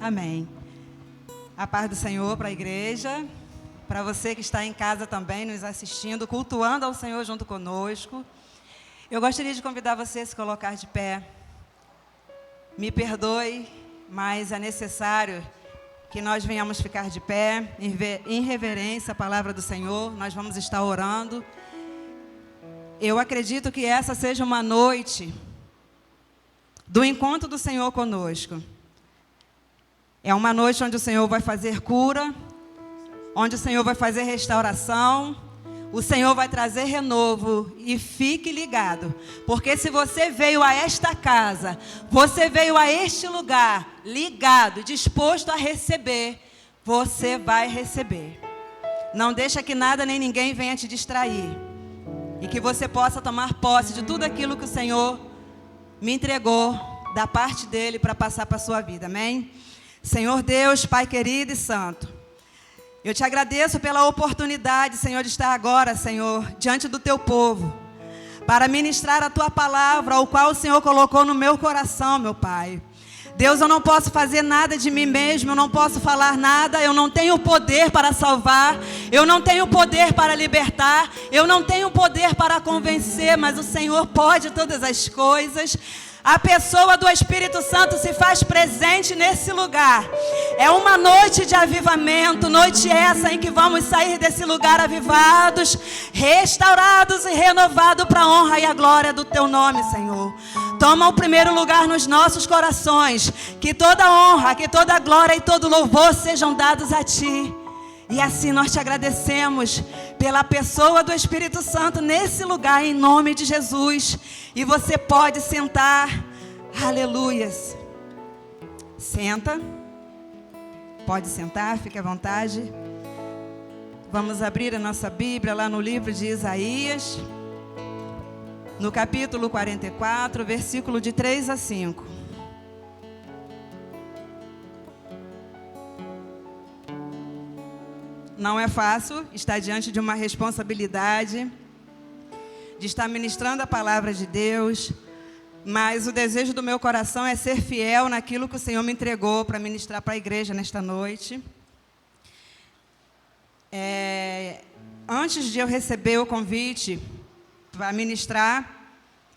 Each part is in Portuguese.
Amém. A paz do Senhor para a igreja, para você que está em casa também, nos assistindo, cultuando ao Senhor junto conosco. Eu gostaria de convidar você a se colocar de pé. Me perdoe, mas é necessário que nós venhamos ficar de pé, em reverência à palavra do Senhor. Nós vamos estar orando. Eu acredito que essa seja uma noite do encontro do Senhor conosco. É uma noite onde o Senhor vai fazer cura, onde o Senhor vai fazer restauração, o Senhor vai trazer renovo. E fique ligado, porque se você veio a esta casa, você veio a este lugar ligado, disposto a receber, você vai receber. Não deixa que nada nem ninguém venha te distrair, e que você possa tomar posse de tudo aquilo que o Senhor me entregou da parte dele para passar para a sua vida. Amém? Senhor Deus, Pai querido e santo, eu te agradeço pela oportunidade, Senhor, de estar agora, Senhor, diante do teu povo, para ministrar a tua palavra, ao qual o Senhor colocou no meu coração, meu Pai. Deus, eu não posso fazer nada de mim mesmo, eu não posso falar nada, eu não tenho poder para salvar, eu não tenho poder para libertar, eu não tenho poder para convencer, mas o Senhor pode todas as coisas. A pessoa do Espírito Santo se faz presente nesse lugar. É uma noite de avivamento, noite essa em que vamos sair desse lugar avivados, restaurados e renovados para a honra e a glória do teu nome, Senhor. Toma o primeiro lugar nos nossos corações, que toda honra, que toda glória e todo louvor sejam dados a ti. E assim nós te agradecemos pela pessoa do Espírito Santo nesse lugar, em nome de Jesus. E você pode sentar. Aleluias. Senta. Pode sentar, fique à vontade. Vamos abrir a nossa Bíblia lá no livro de Isaías, no capítulo 44, versículo de 3 a 5. Não é fácil estar diante de uma responsabilidade, de estar ministrando a palavra de Deus, mas o desejo do meu coração é ser fiel naquilo que o Senhor me entregou para ministrar para a igreja nesta noite. Antes de eu receber o convite para ministrar,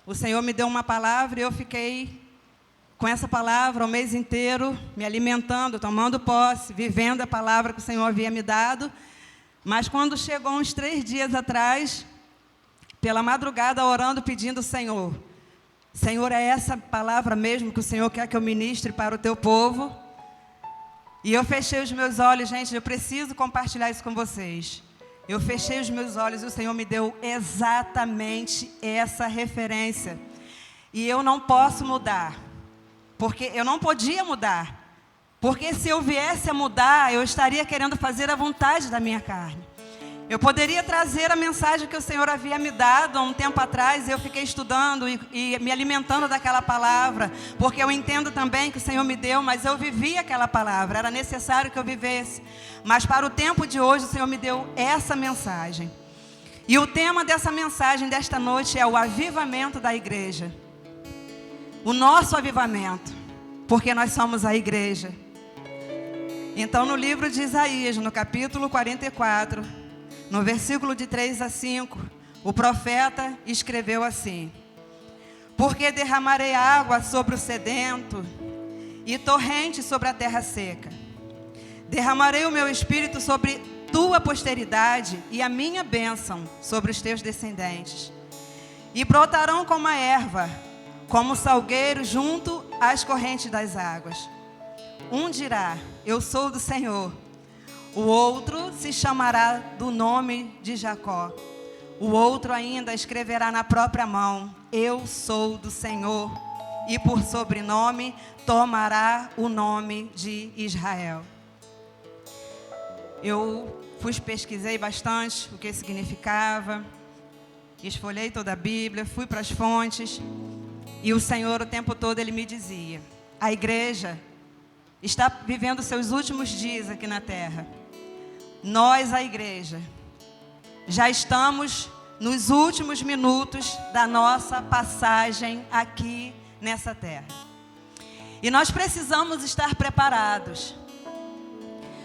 o Senhor me deu uma palavra e eu fiquei com essa palavra o mês inteiro, me alimentando, tomando posse, vivendo a palavra que o Senhor havia me dado. Mas quando chegou uns 3 dias atrás, pela madrugada, orando, pedindo: Senhor, é essa palavra mesmo que o Senhor quer que eu ministre para o teu povo? E eu fechei os meus olhos, gente, eu preciso compartilhar isso com vocês. Eu fechei os meus olhos e o Senhor me deu exatamente essa referência. E eu não posso mudar. Porque eu não podia mudar. Porque se eu viesse a mudar, eu estaria querendo fazer a vontade da minha carne. Eu poderia trazer a mensagem que o Senhor havia me dado há um tempo atrás. Eu fiquei estudando e me alimentando daquela palavra. Porque eu entendo também que o Senhor me deu, mas eu vivi aquela palavra. Era necessário que eu vivesse. Mas para o tempo de hoje, o Senhor me deu essa mensagem. E o tema dessa mensagem desta noite é o avivamento da igreja. O nosso avivamento, porque nós somos a igreja. Então, no livro de Isaías, no capítulo 44, no versículo de 3 a 5, o profeta escreveu assim: porque derramarei água sobre o sedento e torrente sobre a terra seca. Derramarei o meu espírito sobre tua posteridade e a minha bênção sobre os teus descendentes. E brotarão como a erva, como salgueiro junto às correntes das águas. Um dirá: eu sou do Senhor. O outro se chamará do nome de Jacó. O outro ainda escreverá na própria mão: eu sou do Senhor. E por sobrenome tomará o nome de Israel. Eu pesquisei bastante o que significava, esfolhei toda a Bíblia, fui para as fontes. E o Senhor, o tempo todo, Ele me dizia: a igreja está vivendo seus últimos dias aqui na terra. Nós, a igreja, já estamos nos últimos minutos da nossa passagem aqui nessa terra. E nós precisamos estar preparados.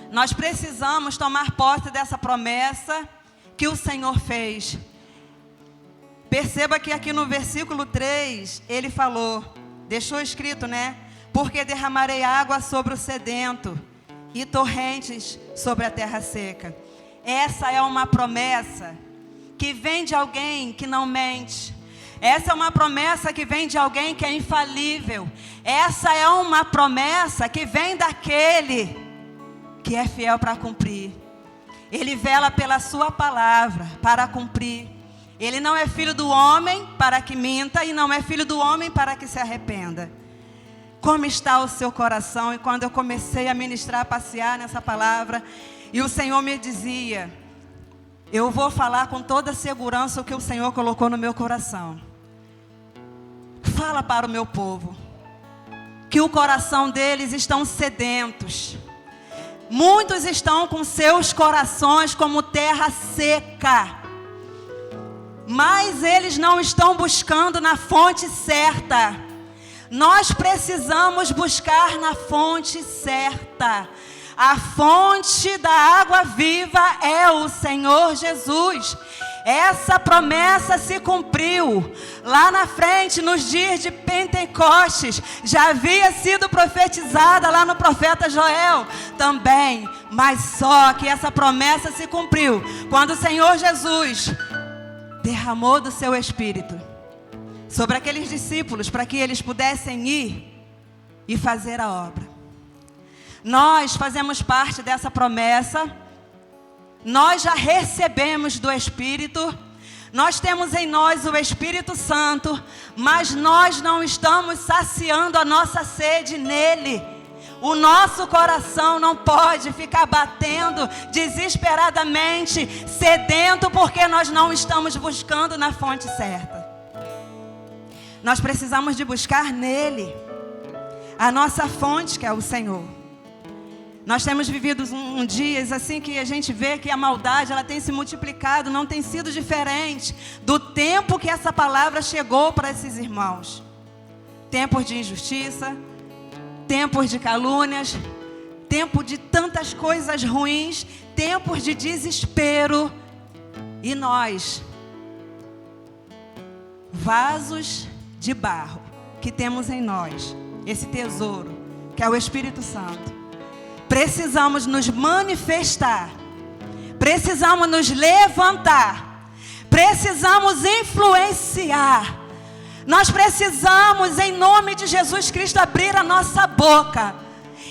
Nós precisamos tomar posse dessa promessa que o Senhor fez. Perceba que aqui no versículo 3, ele falou, deixou escrito, né? Porque derramarei água sobre o sedento e torrentes sobre a terra seca. Essa é uma promessa que vem de alguém que não mente. Essa é uma promessa que vem de alguém que é infalível. Essa é uma promessa que vem daquele que é fiel para cumprir. Ele vela pela sua palavra para cumprir. Ele não é filho do homem para que minta e não é filho do homem para que se arrependa. Como está o seu coração? E quando eu comecei a ministrar, a passear nessa palavra, e o Senhor me dizia, eu vou falar com toda segurança o que o Senhor colocou no meu coração. Fala para o meu povo que o coração deles estão sedentos. Muitos estão com seus corações como terra seca, mas eles não estão buscando na fonte certa. Nós precisamos buscar na fonte certa. A fonte da água viva é o Senhor Jesus. Essa promessa se cumpriu. Lá na frente, nos dias de Pentecostes, já havia sido profetizada lá no profeta Joel também. Mas só que essa promessa se cumpriu quando o Senhor Jesus derramou do seu Espírito sobre aqueles discípulos para que eles pudessem ir e fazer a obra. Nós fazemos parte dessa promessa. Nós já recebemos do Espírito. Nós temos em nós o Espírito Santo, mas nós não estamos saciando a nossa sede nele. O nosso coração não pode ficar batendo desesperadamente, sedento, porque nós não estamos buscando na fonte certa. Nós precisamos de buscar nele, a nossa fonte, que é o Senhor. Nós temos vivido dias assim que a gente vê que a maldade ela tem se multiplicado, não tem sido diferente do tempo que essa palavra chegou para esses irmãos. Tempos de injustiça, tempos de calúnias, tempo de tantas coisas ruins, tempos de desespero. E nós, vasos de barro que temos em nós, esse tesouro, que é o Espírito Santo, precisamos nos manifestar, precisamos nos levantar, precisamos influenciar. Nós precisamos, em nome de Jesus Cristo, abrir a nossa boca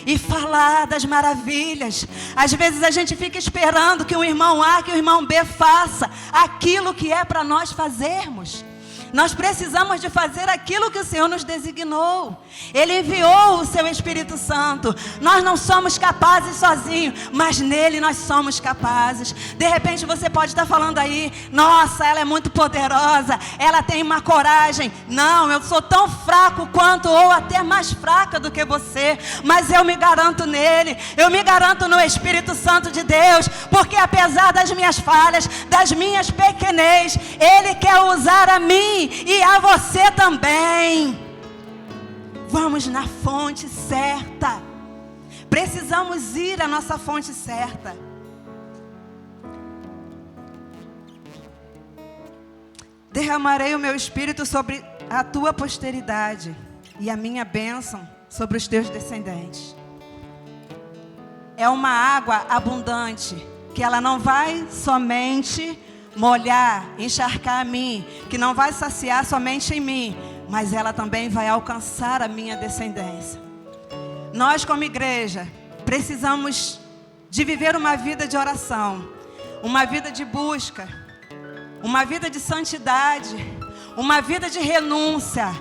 e falar das maravilhas. Às vezes a gente fica esperando que o irmão A, que o irmão B faça aquilo que é para nós fazermos. Nós precisamos de fazer aquilo que o Senhor nos designou. Ele enviou o seu Espírito Santo. Nós não somos capazes sozinhos, mas nele nós somos capazes. De repente você pode estar falando aí, nossa, ela é muito poderosa, ela tem uma coragem. Não, eu sou tão fraco quanto, ou até mais fraca do que você, mas eu me garanto nele, eu me garanto no Espírito Santo de Deus, porque apesar das minhas falhas, das minhas pequenez, Ele quer usar a mim e a você também. Vamos na fonte certa. Precisamos ir à nossa fonte certa. Derramarei o meu Espírito sobre a tua posteridade e a minha bênção sobre os teus descendentes. É uma água abundante, que ela não vai somente molhar, encharcar a mim, que não vai saciar somente em mim, mas ela também vai alcançar a minha descendência. Nós, como igreja, precisamos de viver uma vida de oração, uma vida de busca, uma vida de santidade, uma vida de renúncia,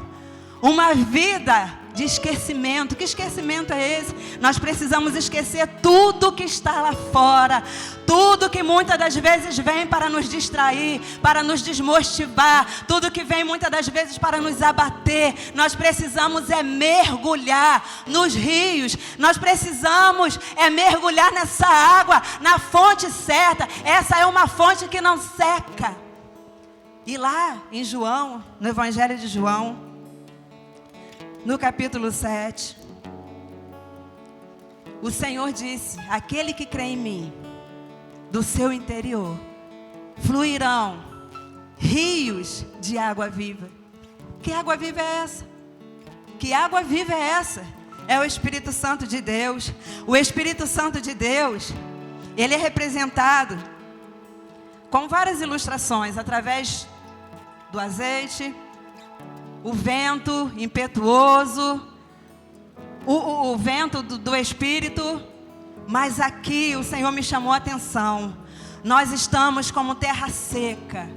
uma vida de esquecimento. Que esquecimento é esse? Nós precisamos esquecer tudo que está lá fora, tudo que muitas das vezes vem para nos distrair, para nos desmotivar, tudo que vem muitas das vezes para nos abater. Nós precisamos mergulhar nos rios, nós precisamos mergulhar nessa água, na fonte certa. Essa é uma fonte que não seca. E lá em João, no Evangelho de João, no capítulo 7, O Senhor disse: aquele que crê em mim, do seu interior fluirão rios de água viva. Que água viva é essa? Que água viva é essa? É o Espírito Santo de Deus. O Espírito Santo de Deus, ele é representado com várias ilustrações, através do azeite, o vento impetuoso, o vento do Espírito. Mas aqui o Senhor me chamou a atenção. Nós estamos como terra seca.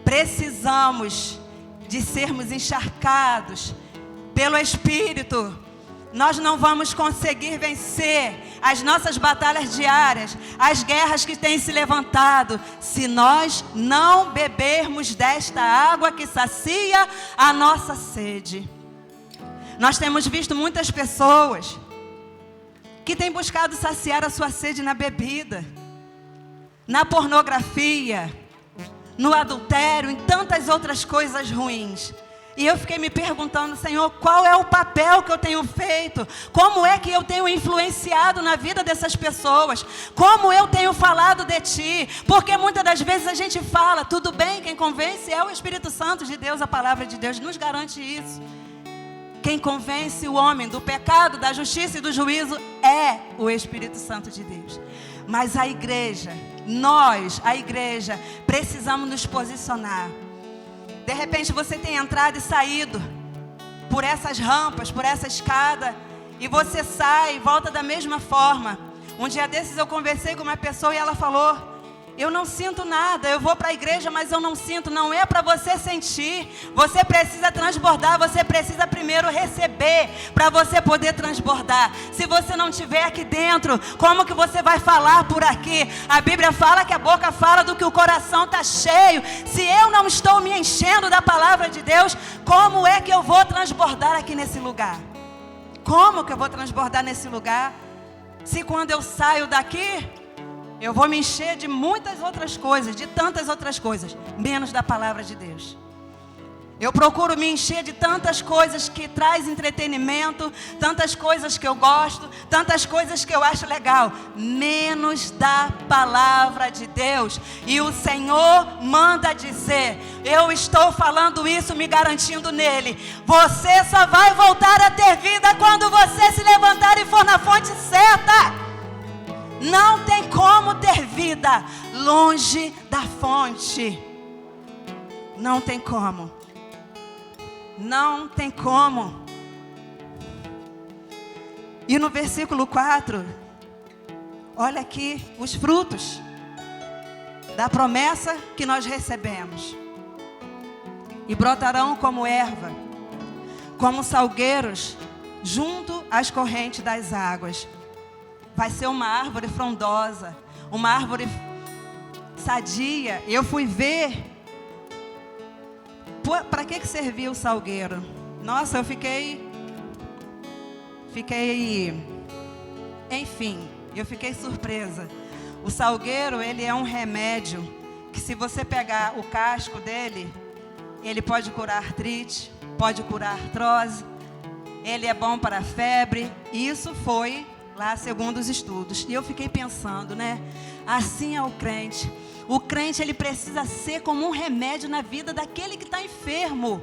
Precisamos de sermos encharcados pelo Espírito. Nós não vamos conseguir vencer as nossas batalhas diárias, as guerras que têm se levantado, se nós não bebermos desta água que sacia a nossa sede. Nós temos visto muitas pessoas que têm buscado saciar a sua sede na bebida, na pornografia, no adultério, em tantas outras coisas ruins. E eu fiquei me perguntando: Senhor, qual é o papel que eu tenho feito? Como é que eu tenho influenciado na vida dessas pessoas? Como eu tenho falado de Ti? Porque muitas das vezes a gente fala, tudo bem, quem convence é o Espírito Santo de Deus, a palavra de Deus nos garante isso. Quem convence o homem do pecado, da justiça e do juízo é o Espírito Santo de Deus. Mas a igreja, nós, a igreja, precisamos nos posicionar. De repente você tem entrado e saído por essas rampas, por essa escada, e você sai e volta da mesma forma. Um dia desses eu conversei com uma pessoa e ela falou: eu não sinto nada, eu vou para a igreja, mas eu não sinto. Não é para você sentir, você precisa transbordar, você precisa primeiro receber, para você poder transbordar. Se você não estiver aqui dentro, como que você vai falar por aqui? A Bíblia fala que a boca fala do que o coração está cheio. Se eu não estou me enchendo da palavra de Deus, como é que eu vou transbordar aqui nesse lugar? Como que eu vou transbordar nesse lugar? Se quando eu saio daqui, eu vou me encher de muitas outras coisas, de tantas outras coisas, menos da palavra de Deus. Eu procuro me encher de tantas coisas que traz entretenimento, tantas coisas que eu gosto, tantas coisas que eu acho legal, menos da palavra de Deus. E o Senhor manda dizer: eu estou falando isso me garantindo nele. Você só vai voltar a ter vida quando você se levantar e for na fonte certa. Não tem como ter vida longe da fonte. Não tem como. Não tem como. E no versículo 4, olha aqui os frutos da promessa que nós recebemos. E brotarão como erva, como salgueiros, junto às correntes das águas. Vai ser uma árvore frondosa, uma árvore sadia. Eu fui ver para que servia o salgueiro. Nossa, eu fiquei, enfim, eu fiquei surpresa. O salgueiro, ele é um remédio que, se você pegar o casco dele, ele pode curar artrite, pode curar artrose, ele é bom para a febre. Isso foi lá segundo os estudos. E eu fiquei pensando, né? Assim é o crente. O crente, ele precisa ser como um remédio na vida daquele que está enfermo.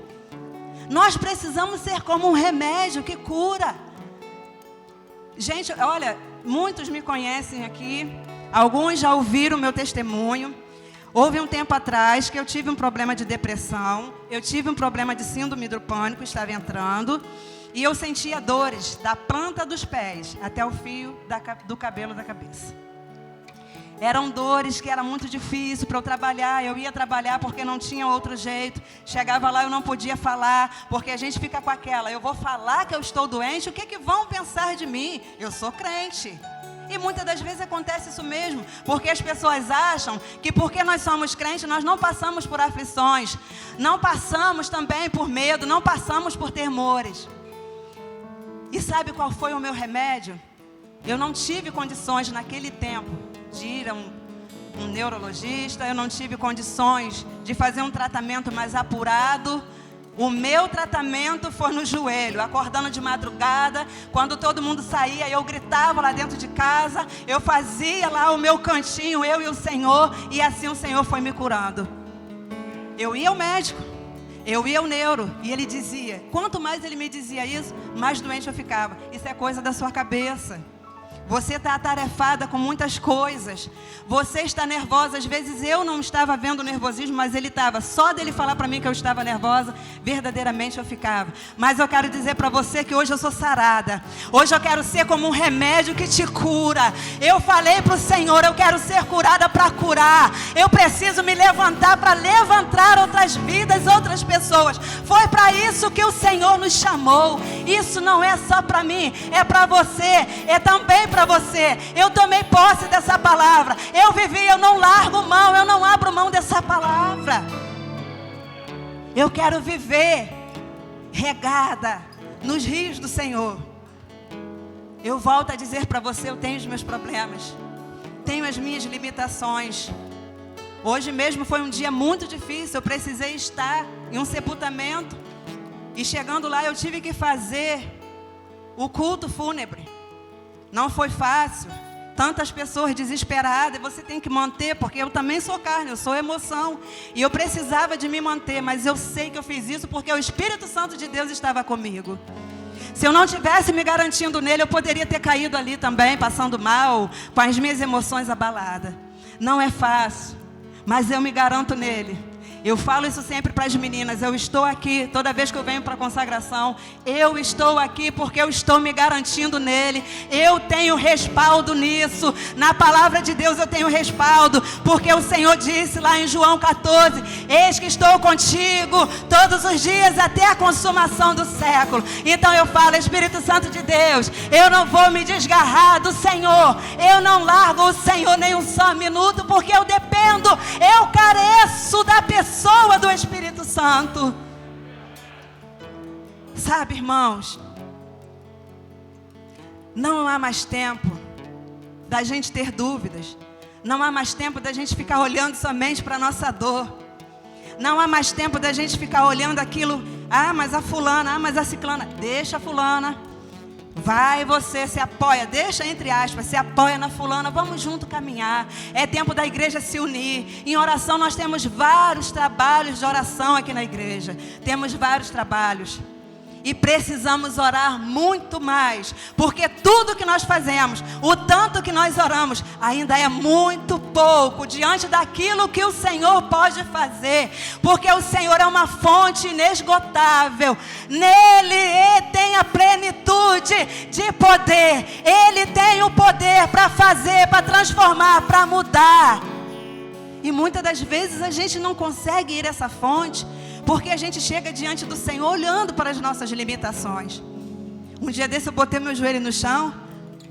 Nós precisamos ser como um remédio que cura. Gente, olha, muitos me conhecem aqui. Alguns já ouviram o meu testemunho. Houve um tempo atrás que eu tive um problema de depressão. Eu tive um problema de síndrome do pânico, estava entrando. E eu sentia dores da planta dos pés até o fio do cabelo da cabeça. Eram dores que era muito difícil para eu trabalhar. Eu ia trabalhar porque não tinha outro jeito. Chegava lá, eu não podia falar, porque a gente fica com aquela: eu vou falar que eu estou doente, o que vão pensar de mim? Eu sou crente. E muitas das vezes acontece isso mesmo, porque as pessoas acham que porque nós somos crentes, nós não passamos por aflições, não passamos também por medo, não passamos por temores. E sabe qual foi o meu remédio? Eu não tive condições naquele tempo de ir a um neurologista, eu não tive condições de fazer um tratamento mais apurado. O meu tratamento foi no joelho, acordando de madrugada, quando todo mundo saía, eu gritava lá dentro de casa, eu fazia lá o meu cantinho, eu e o Senhor, e assim o Senhor foi me curando. Eu ia ao médico, eu ia ao neuro, e ele dizia, quanto mais ele me dizia isso, mais doente eu ficava. Isso é coisa da sua cabeça. Você está atarefada com muitas coisas. Você está nervosa. Às vezes eu não estava vendo o nervosismo, mas ele estava. Só dele falar para mim que eu estava nervosa, verdadeiramente eu ficava. Mas eu quero dizer para você que hoje eu sou sarada. Hoje eu quero ser como um remédio que te cura. Eu falei para o Senhor, eu quero ser curada para curar. Eu preciso me levantar para levantar outras vidas, outras pessoas. Foi para isso que o Senhor nos chamou. Isso não é só para mim, é para você, é também para você. Eu tomei posse dessa palavra. Eu vivi, eu não largo mão, eu não abro mão dessa palavra. Eu quero viver regada nos rios do Senhor. Eu volto a dizer para você, eu tenho os meus problemas, tenho as minhas limitações. Hoje mesmo foi um dia muito difícil. Eu precisei estar em um sepultamento, e chegando lá eu tive que fazer o culto fúnebre. Não foi fácil, tantas pessoas desesperadas, você tem que manter, porque eu também sou carne, eu sou emoção, e eu precisava de me manter, mas eu sei que eu fiz isso porque o Espírito Santo de Deus estava comigo. Se eu não tivesse me garantindo nele, eu poderia ter caído ali também, passando mal, com as minhas emoções abaladas. Não é fácil, mas eu me garanto nele. Eu falo isso sempre para as meninas, eu estou aqui, toda vez que eu venho para a consagração, eu estou aqui porque eu estou me garantindo nele, eu tenho respaldo nisso, na palavra de Deus eu tenho respaldo, porque o Senhor disse lá em João 14, eis que estou contigo todos os dias até a consumação do século. Então eu falo, Espírito Santo de Deus, eu não vou me desgarrar do Senhor, eu não largo o Senhor nem um só minuto, porque eu dependo, eu careço da pessoa do Espírito Santo. Sabe, irmãos, não há mais tempo da gente ter dúvidas. Não há mais tempo da gente ficar olhando somente para a nossa dor. Não há mais tempo da gente ficar olhando aquilo. Ah, mas a fulana, ah, mas a ciclana. Deixa a fulana. Vai, você se apoia, deixa entre aspas, se apoia na fulana, vamos junto caminhar. É tempo da igreja se unir. Em oração nós temos vários trabalhos de oração aqui na igreja. Temos vários trabalhos. E precisamos orar muito mais, porque tudo que nós fazemos, o tanto que nós oramos, ainda é muito pouco diante daquilo que o Senhor pode fazer, porque o Senhor é uma fonte inesgotável, nele tem a plenitude de poder, ele tem o poder para fazer, para transformar, para mudar. E muitas das vezes a gente não consegue ir a essa fonte, porque a gente chega diante do Senhor olhando para as nossas limitações. Um dia desse eu botei meu joelho no chão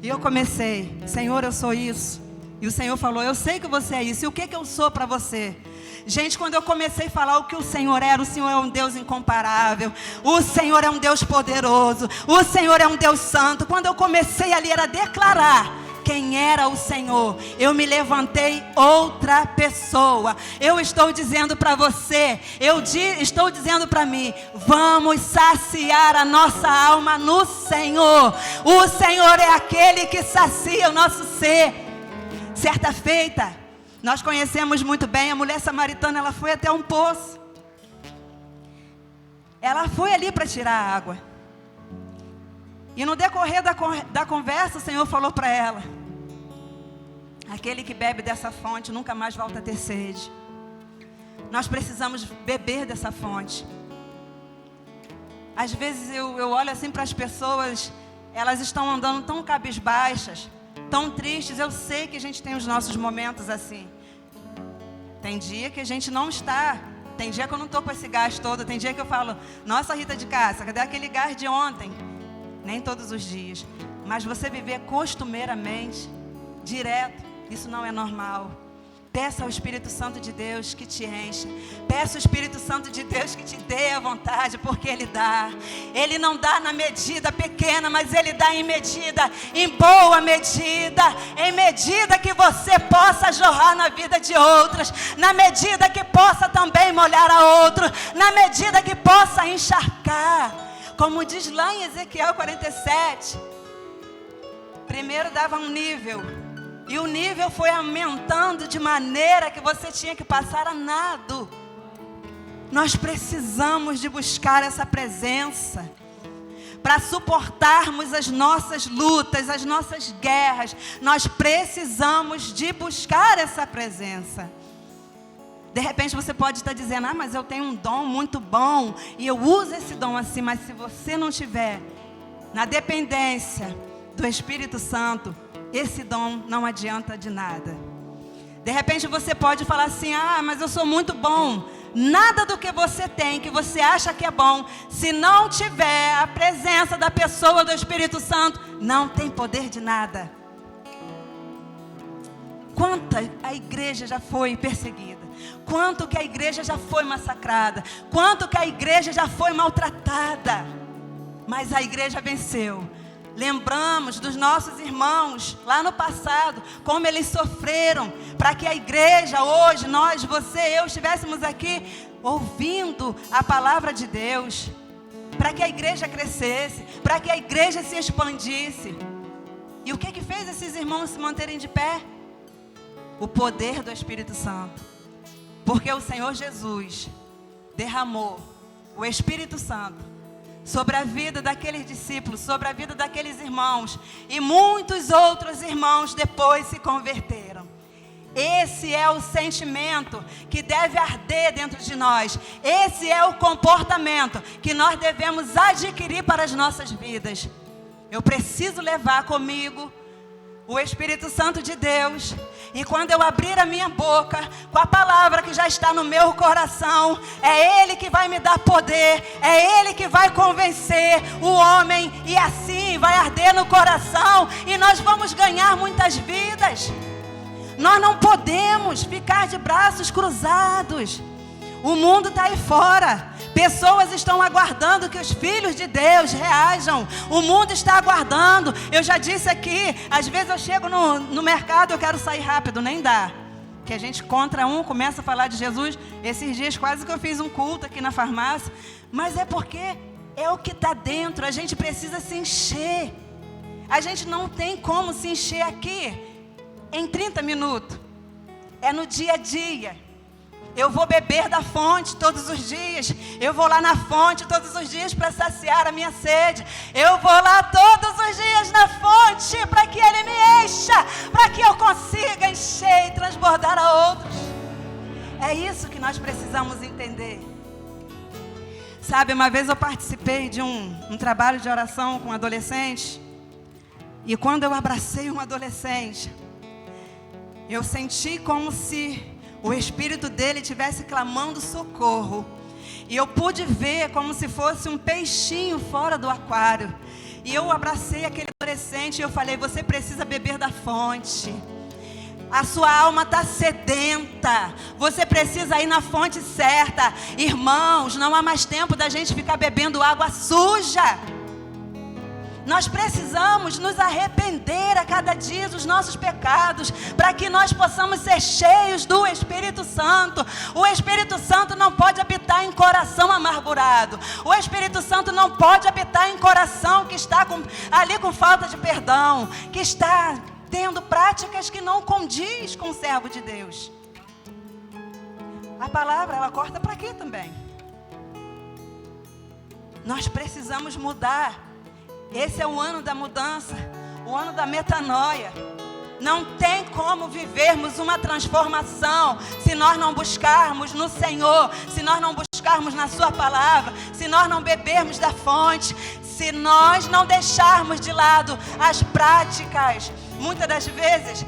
e eu comecei, Senhor, eu sou isso. E o Senhor falou, eu sei que você é isso. E o que eu sou para você? Gente, quando eu comecei a falar o que o Senhor era, o Senhor é um Deus incomparável, o Senhor é um Deus poderoso, o Senhor é um Deus santo. Quando eu comecei ali era declarar quem era o Senhor, eu me levantei outra pessoa. Eu estou dizendo para você, estou dizendo para mim, vamos saciar a nossa alma no Senhor. O Senhor é aquele que sacia o nosso ser. Certa feita, nós conhecemos muito bem a mulher samaritana, ela foi até um poço. Ela foi ali para tirar a água. E no decorrer da conversa, o Senhor falou para ela, aquele que bebe dessa fonte nunca mais volta a ter sede. Nós precisamos beber dessa fonte. Às vezes eu olho assim para as pessoas, elas estão andando tão cabisbaixas, tão tristes. Eu sei que a gente tem os nossos momentos assim. Tem dia que a gente não está. Tem dia que eu não estou com esse gás todo. Tem dia que eu falo, nossa, Rita de Cássia, cadê aquele gás de ontem? Nem todos os dias. Mas você viver costumeiramente, direto, isso não é normal. Peça ao Espírito Santo de Deus que te encha. Peça ao Espírito Santo de Deus que te dê a vontade, porque Ele dá. Ele não dá na medida pequena, mas Ele dá em medida, em boa medida, em medida que você possa jorrar na vida de outras, na medida que possa também molhar a outro, na medida que possa encharcar. Como diz lá em Ezequiel 47, primeiro dava um nível, e o nível foi aumentando de maneira que você tinha que passar a nado. Nós precisamos de buscar essa presença para suportarmos as nossas lutas, as nossas guerras. Nós precisamos de buscar essa presença. De repente você pode estar dizendo, mas eu tenho um dom muito bom e eu uso esse dom assim. Mas se você não tiver na dependência do Espírito Santo, esse dom não adianta de nada. De repente você pode falar assim, mas eu sou muito bom. Nada do que você tem, que você acha que é bom, se não tiver a presença da pessoa do Espírito Santo, não tem poder de nada. Quanto a igreja já foi perseguida, quanto que a igreja já foi massacrada, quanto que a igreja já foi maltratada, mas a igreja venceu. Lembramos dos nossos irmãos lá no passado, como eles sofreram, para que a igreja hoje, nós, você, eu, estivéssemos aqui ouvindo a palavra de Deus, para que a igreja crescesse, para que a igreja se expandisse. E o que fez esses irmãos se manterem de pé? O poder do Espírito Santo. Porque o Senhor Jesus derramou o Espírito Santo sobre a vida daqueles discípulos, sobre a vida daqueles irmãos, e muitos outros irmãos depois se converteram. Esse é o sentimento que deve arder dentro de nós. Esse é o comportamento que nós devemos adquirir para as nossas vidas. Eu preciso levar comigo o Espírito Santo de Deus, e quando eu abrir a minha boca com a palavra que já está no meu coração, é Ele que vai me dar poder, é Ele que vai convencer o homem, e assim vai arder no coração, e nós vamos ganhar muitas vidas. Nós não podemos ficar de braços cruzados. O mundo está aí fora. Pessoas estão aguardando que os filhos de Deus reajam. O mundo está aguardando. Eu já disse aqui, às vezes eu chego no mercado, eu quero sair rápido, nem dá. Que a gente contra um, começa a falar de Jesus. Esses dias quase que eu fiz um culto aqui na farmácia. Mas é porque é o que está dentro. A gente precisa se encher. A gente não tem como se encher aqui em 30 minutos. É no dia a dia. Eu vou beber da fonte todos os dias. Eu vou lá na fonte todos os dias para saciar a minha sede. Eu vou lá todos os dias na fonte para que Ele me encha, para que eu consiga encher e transbordar a outros. É isso que nós precisamos entender. Sabe, uma vez eu participei de um trabalho de oração com adolescentes. E quando eu abracei um adolescente, eu senti como se o espírito dele estivesse clamando socorro. E eu pude ver como se fosse um peixinho fora do aquário. E eu abracei aquele adolescente e eu falei, você precisa beber da fonte. A sua alma está sedenta. Você precisa ir na fonte certa. Irmãos, não há mais tempo da gente ficar bebendo água suja. Nós precisamos nos arrepender a cada dia dos nossos pecados, para que nós possamos ser cheios do Espírito Santo. O Espírito Santo não pode habitar em coração amargurado. O Espírito Santo não pode habitar em coração que está ali com falta de perdão, que está tendo práticas que não condiz com o servo de Deus. A palavra, ela corta para aqui também. Nós precisamos mudar. Esse é o ano da mudança, o ano da metanoia. Não tem como vivermos uma transformação se nós não buscarmos no Senhor, se nós não buscarmos na Sua palavra, se nós não bebermos da fonte, se nós não deixarmos de lado as práticas. Muitas das vezes,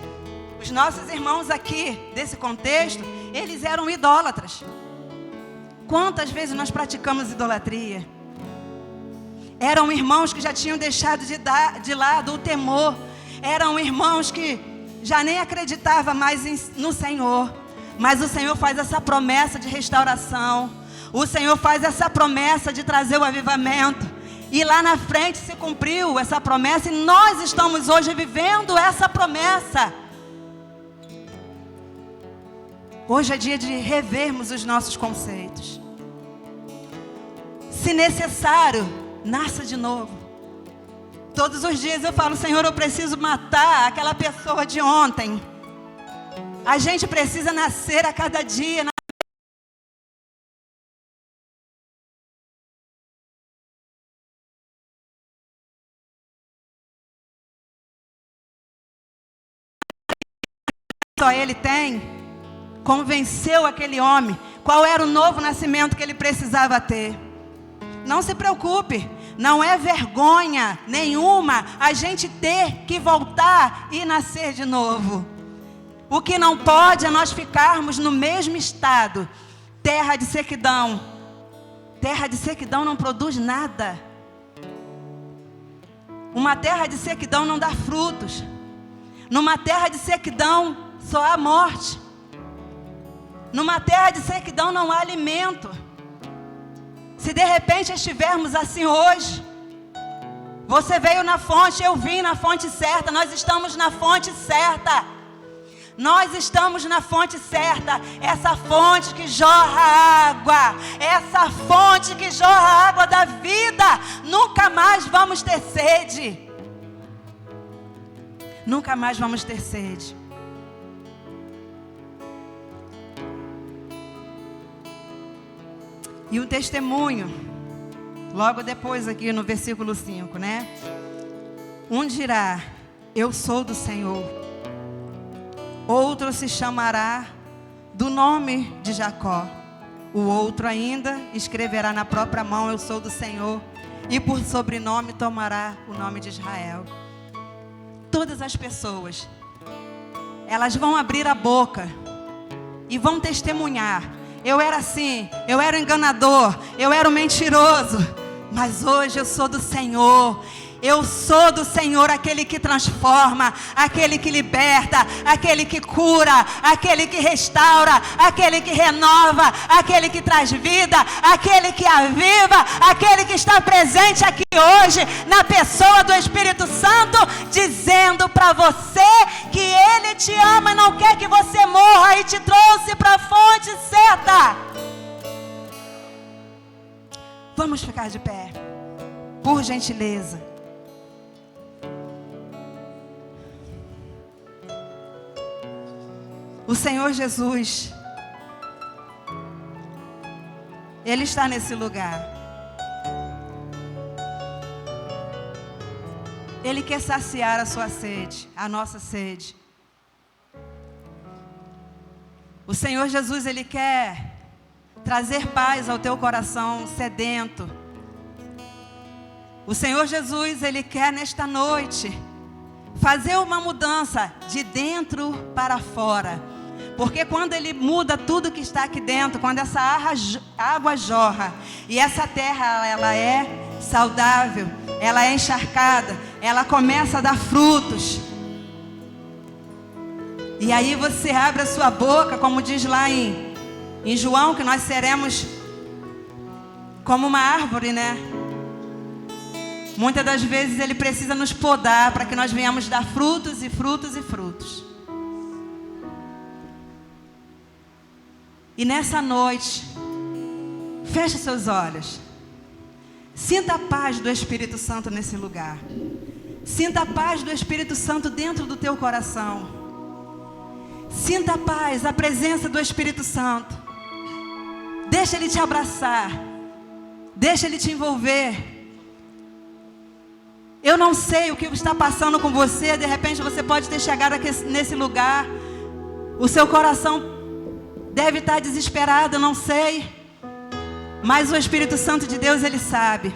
os nossos irmãos aqui, desse contexto, eles eram idólatras. Quantas vezes nós praticamos idolatria? Eram irmãos que já tinham deixado de lado o temor. Eram irmãos que já nem acreditava mais no Senhor. Mas o Senhor faz essa promessa de restauração. O Senhor faz essa promessa de trazer o avivamento. E lá na frente se cumpriu essa promessa. E nós estamos hoje vivendo essa promessa. Hoje é dia de revermos os nossos conceitos. Se necessário, nasça de novo. Todos os dias eu falo: Senhor, eu preciso matar aquela pessoa de ontem. A gente precisa nascer a cada dia. Só Ele tem. Convenceu aquele homem qual era o novo nascimento que ele precisava ter. Não se preocupe, não é vergonha nenhuma a gente ter que voltar e nascer de novo. O que não pode é nós ficarmos no mesmo estado. Terra de sequidão. Terra de sequidão não produz nada. Uma terra de sequidão não dá frutos. Numa terra de sequidão só há morte. Numa terra de sequidão não há alimento. Se de repente estivermos assim hoje, você veio na fonte, eu vim na fonte certa, nós estamos na fonte certa. Nós estamos na fonte certa, essa fonte que jorra água, essa fonte que jorra água da vida. Nunca mais vamos ter sede. Nunca mais vamos ter sede. E um testemunho, logo depois aqui no versículo 5, né? Um dirá: eu sou do Senhor. Outro se chamará do nome de Jacó. O outro ainda escreverá na própria mão: eu sou do Senhor. E por sobrenome tomará o nome de Israel. Todas as pessoas, elas vão abrir a boca e vão testemunhar: eu era assim, eu era enganador, eu era um mentiroso, mas hoje eu sou do Senhor. Eu sou do Senhor, aquele que transforma, aquele que liberta, aquele que cura, aquele que restaura, aquele que renova, aquele que traz vida, aquele que aviva, aquele que está presente aqui hoje na pessoa do Espírito Santo, dizendo para você que Ele te ama e não quer que você morra, e te trouxe para a fonte certa. Vamos ficar de pé, por gentileza. O Senhor Jesus, Ele está nesse lugar. Ele quer saciar a sua sede, a nossa sede. O Senhor Jesus, Ele quer trazer paz ao teu coração sedento. O Senhor Jesus, Ele quer nesta noite fazer uma mudança de dentro para fora. Porque quando Ele muda tudo que está aqui dentro, quando essa água jorra, e essa terra ela é saudável, ela é encharcada, ela começa a dar frutos. E aí você abre a sua boca, como diz lá em João, que nós seremos como uma árvore, né? Muitas das vezes Ele precisa nos podar para que nós venhamos dar frutos e frutos e frutos. E nessa noite, feche seus olhos. Sinta a paz do Espírito Santo nesse lugar. Sinta a paz do Espírito Santo dentro do teu coração. Sinta a paz, a presença do Espírito Santo. Deixa Ele te abraçar. Deixa Ele te envolver. Eu não sei o que está passando com você. De repente você pode ter chegado aqui nesse lugar. O seu coração deve estar desesperado, eu não sei. Mas o Espírito Santo de Deus, Ele sabe.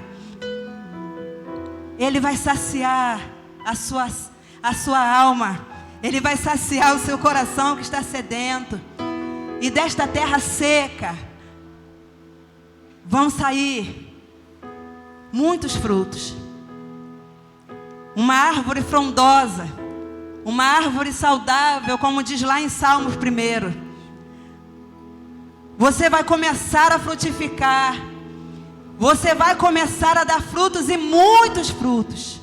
Ele vai saciar a sua alma. Ele vai saciar o seu coração que está sedento. E desta terra seca vão sair muitos frutos. Uma árvore frondosa, uma árvore saudável, como diz lá em Salmos 1. Você vai começar a frutificar. Você vai começar a dar frutos e muitos frutos.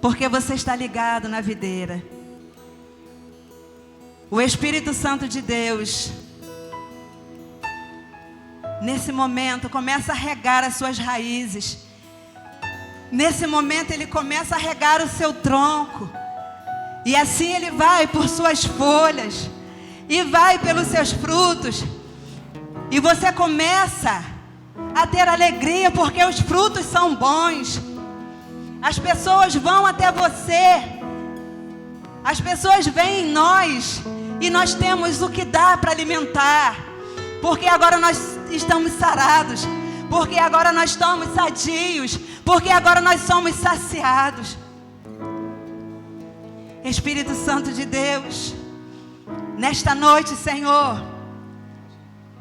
Porque você está ligado na videira. O Espírito Santo de Deus, nesse momento, começa a regar as suas raízes. Nesse momento, Ele começa a regar o seu tronco. E assim Ele vai por suas folhas. E vai pelos seus frutos. E você começa a ter alegria, porque os frutos são bons. As pessoas vão até você. As pessoas veem em nós. E nós temos o que dar para alimentar. Porque agora nós estamos sarados. Porque agora nós estamos sadios. Porque agora nós somos saciados. Espírito Santo de Deus, nesta noite, Senhor,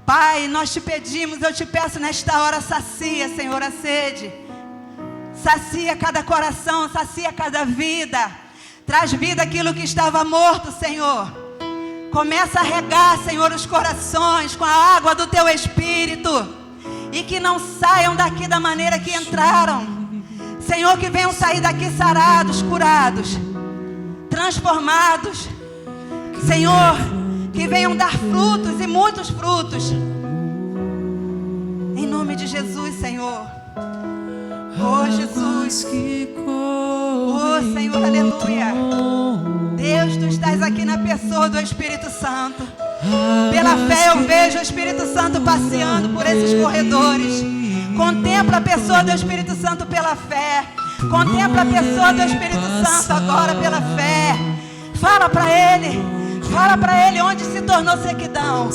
Pai, nós te pedimos, eu te peço nesta hora, sacia, Senhor, a sede. Sacia cada coração, sacia cada vida. Traz vida aquilo que estava morto, Senhor. Começa a regar, Senhor, os corações com a água do Teu Espírito. E que não saiam daqui da maneira que entraram. Senhor, que venham sair daqui sarados, curados, transformados. Senhor, que venham dar frutos e muitos frutos. Em nome de Jesus, Senhor. Oh, Jesus. Oh, Senhor, aleluia. Deus, Tu estás aqui na pessoa do Espírito Santo. Pela fé eu vejo o Espírito Santo passeando por esses corredores. Contempla a pessoa do Espírito Santo pela fé. Contempla a pessoa do Espírito Santo agora pela fé. Fala para Ele. Fala para Ele onde se tornou sequidão.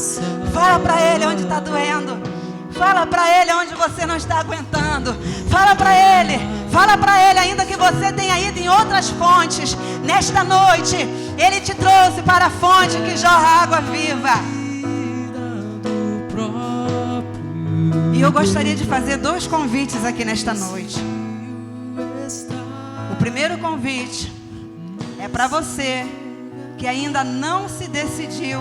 Fala para Ele onde está doendo. Fala para Ele onde você não está aguentando. Fala para Ele. Fala para Ele, ainda que você tenha ido em outras fontes. Nesta noite, Ele te trouxe para a fonte que jorra água viva. E eu gostaria de fazer 2 convites aqui nesta noite. O primeiro convite é para você que ainda não se decidiu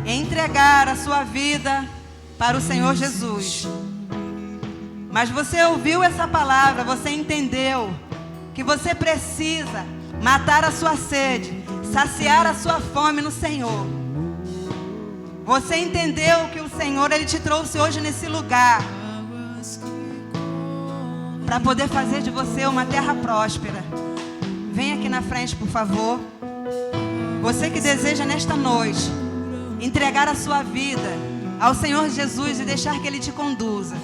em entregar a sua vida para o Senhor Jesus. Mas você ouviu essa palavra, você entendeu que você precisa matar a sua sede, saciar a sua fome no Senhor. Você entendeu que o Senhor, Ele te trouxe hoje nesse lugar para poder fazer de você uma terra próspera. Vem aqui na frente, por favor. Você que deseja nesta noite entregar a sua vida ao Senhor Jesus e deixar que Ele te conduza.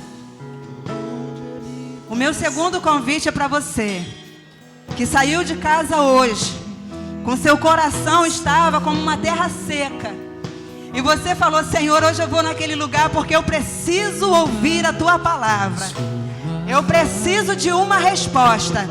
O meu segundo convite é para você que saiu de casa hoje, com seu coração estava como uma terra seca. E você falou: Senhor, hoje eu vou naquele lugar porque eu preciso ouvir a Tua palavra. Eu preciso de uma resposta.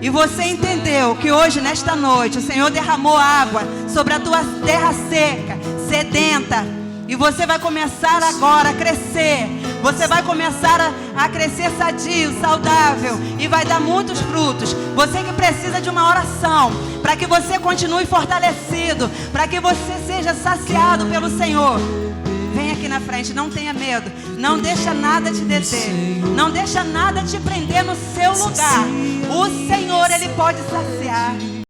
E você entendeu que hoje, nesta noite, o Senhor derramou água sobre a tua terra seca, sedenta. E você vai começar agora a crescer. Você vai começar a crescer sadio, saudável. E vai dar muitos frutos. Você que precisa de uma oração, para que você continue fortalecido, para que você seja saciado pelo Senhor. Vem aqui na frente, não tenha medo. Não deixa nada te deter. Não deixa nada te prender no seu lugar. O Senhor, Ele pode saciar.